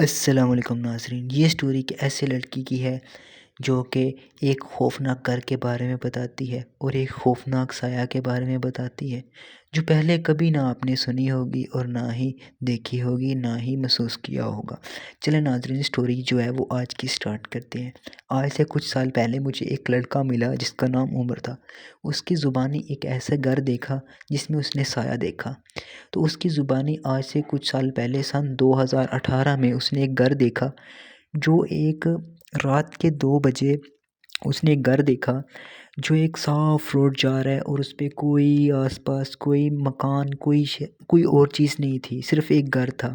السلام علیکم ناظرین، یہ سٹوری ایک ایسے لڑکی کی ہے جو کہ ایک خوفناک گھر کے بارے میں بتاتی ہے اور ایک خوفناک سایہ کے بارے میں بتاتی ہے جو پہلے کبھی نہ آپ نے سنی ہوگی اور نہ ہی دیکھی ہوگی، نہ ہی محسوس کیا ہوگا۔ چلیں ناظرین، سٹوری جو ہے وہ آج کی سٹارٹ کرتے ہیں۔ آج سے کچھ سال پہلے مجھے ایک لڑکا ملا جس کا نام عمر تھا۔ اس کی زبانی ایک ایسا گھر دیکھا جس میں اس نے سایہ دیکھا۔ تو اس کی زبانی آج سے کچھ سال پہلے سن 2018 میں اس نے ایک گھر دیکھا جو ایک رات کے 2 بجے اس نے ایک گھر دیکھا جو ایک صاف روڈ جا رہا ہے اور اس پہ کوئی آس پاس کوئی مکان کوئی اور چیز نہیں تھی، صرف ایک گھر تھا۔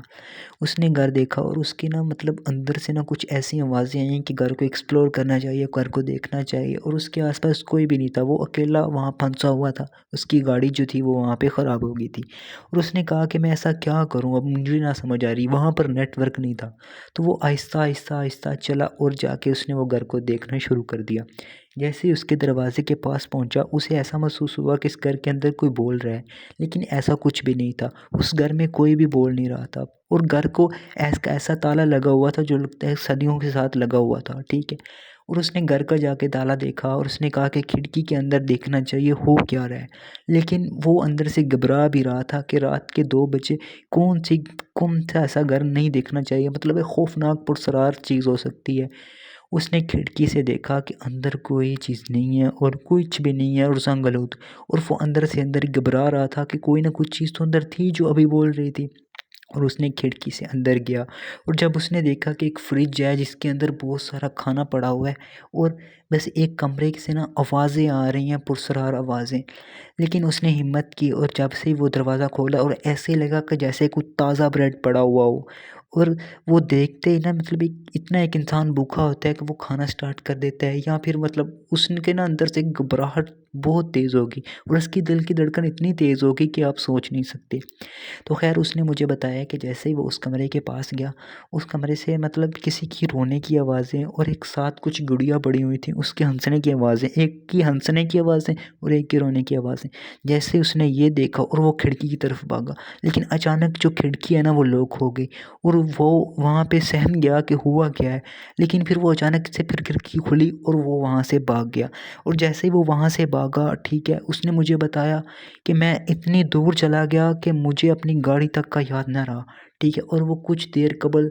اس نے گھر دیکھا اور اس کے مطلب اندر سے کچھ ایسی آوازیں آئیں کہ گھر کو ایکسپلور کرنا چاہیے، گھر کو دیکھنا چاہیے، اور اس کے آس پاس کوئی بھی نہیں تھا۔ وہ اکیلا وہاں پھنسا ہوا تھا، اس کی گاڑی جو تھی وہ وہاں پہ خراب ہو گئی تھی اور اس نے کہا کہ میں ایسا کیا کروں، اب مجھے نہ سمجھ آ رہی۔ وہاں پر نیٹ ورک نہیں تھا، تو وہ آہستہ آہستہ آہستہ چلا اور جا کے اس نے وہ گھر کو دیکھنا شروع کر دیا۔ جیسے ہی اس کے دروازے کے پاس پہنچا، اسے ایسا محسوس ہوا کہ اس گھر کے اندر کوئی بول رہا ہے، لیکن ایسا کچھ بھی نہیں تھا۔ اس گھر میں کوئی بھی بول نہیں رہا تھا اور گھر کو ایسا تالا لگا ہوا تھا جو لگتا ہے صدیوں کے ساتھ لگا ہوا تھا، ٹھیک ہے۔ اور اس نے گھر کا جا کے تالا دیکھا اور اس نے کہا کہ کھڑکی کے اندر دیکھنا چاہیے ہو کیا رہا ہے، لیکن وہ اندر سے گھبرا بھی رہا تھا کہ رات کے 2 بجے کون سا ایسا گھر نہیں دیکھنا چاہیے، مطلب ایک خوفناک پرسرار چیز ہو سکتی ہے۔ اس نے کھڑکی سے دیکھا کہ اندر کوئی چیز نہیں ہے اور کچھ بھی نہیں ہے اور زنگلوت، اور وہ اندر سے اندر گھبرا رہا تھا کہ کوئی نہ کچھ چیز تو اندر تھی جو ابھی بول رہی تھی۔ اور اس نے کھڑکی سے اندر گیا اور جب اس نے دیکھا کہ ایک فریج ہے جس کے اندر بہت سارا کھانا پڑا ہوا ہے اور بس ایک کمرے سے آوازیں آ رہی ہیں، پرسرار آوازیں، لیکن اس نے ہمت کی اور جب سے وہ دروازہ کھولا اور ایسے لگا کہ جیسے کچھ تازہ بریڈ پڑا ہوا ہو، اور وہ دیکھتے ہی مطلب اتنا ایک انسان بھوکا ہوتا ہے کہ وہ کھانا سٹارٹ کر دیتا ہے، یا پھر مطلب اس کے اندر سے گھبراہٹ بہت تیز ہوگی اور اس کی دل کی دھڑکن اتنی تیز ہوگی کہ آپ سوچ نہیں سکتے۔ تو خیر اس نے مجھے بتایا کہ جیسے ہی وہ اس کمرے کے پاس گیا، اس کمرے سے مطلب کسی کی رونے کی آوازیں اور ایک ساتھ کچھ گڑیاں پڑی ہوئی تھیں، اس کے ہنسنے کی آوازیں، ایک کی ہنسنے کی آوازیں اور ایک کی رونے کی آوازیں۔ جیسے اس نے یہ دیکھا اور وہ کھڑکی کی طرف بھاگا، لیکن اچانک جو کھڑکی ہے وہ لاک ہو گئی اور وہ وہاں پہ سہم گیا کہ ہوا کیا ہے، لیکن پھر وہ اچانک سے پھر کھڑکی کھلی اور وہ وہاں سے بھاگ گیا۔ اور جیسے ہی وہ وہاں سے بھاگا، ٹھیک ہے، اس نے مجھے بتایا کہ میں اتنی دور چلا گیا کہ مجھے اپنی گاڑی تک کا یاد نہ رہا، ٹھیک ہے، اور وہ کچھ دیر قبل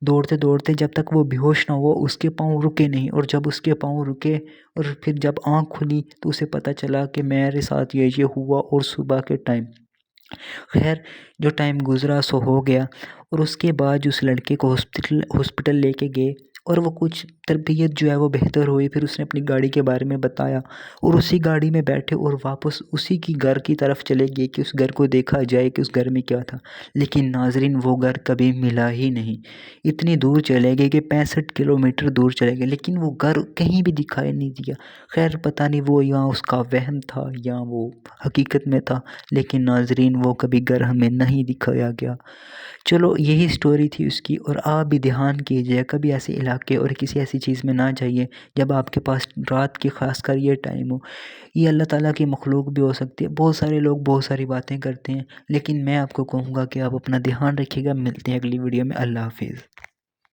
دوڑتے دوڑتے جب تک وہ بے ہوش نہ ہوا اس کے پاؤں رکے نہیں، اور جب اس کے پاؤں رکے اور پھر جب آنکھ کھلی تو اسے پتہ چلا کہ میرے ساتھ یہ ہوا اور صبح کے ٹائم۔ خیر جو ٹائم گزرا سو ہو گیا، اور اس کے بعد اس لڑکے کو ہاسپٹل لے کے گئے اور وہ کچھ تربیت جو ہے وہ بہتر ہوئی۔ پھر اس نے اپنی گاڑی کے بارے میں بتایا اور اسی گاڑی میں بیٹھے اور واپس اسی کی گھر کی طرف چلے گئے کہ اس گھر کو دیکھا جائے کہ اس گھر میں کیا تھا، لیکن ناظرین وہ گھر کبھی ملا ہی نہیں۔ اتنی دور چلے گئے کہ 65 کلومیٹر دور چلے گئے، لیکن وہ گھر کہیں بھی دکھائی نہیں دیا۔ خیر پتہ نہیں وہ یا اس کا وہم تھا یا وہ حقیقت میں تھا، لیکن ناظرین وہ کبھی گھر ہمیں نہیں دکھایا گیا۔ چلو یہی سٹوری تھی اس کی، اور آپ بھی دھیان کیجیے کبھی ایسے علاقے اور کسی ایسی چیز میں نہ جائیے جب آپ کے پاس رات کی خاص کر یہ ٹائم ہو۔ یہ اللہ تعالیٰ کی مخلوق بھی ہو سکتی ہے، بہت سارے لوگ بہت ساری باتیں کرتے ہیں، لیکن میں آپ کو کہوں گا کہ آپ اپنا دھیان رکھیے گا۔ ملتے ہیں اگلی ویڈیو میں، اللہ حافظ۔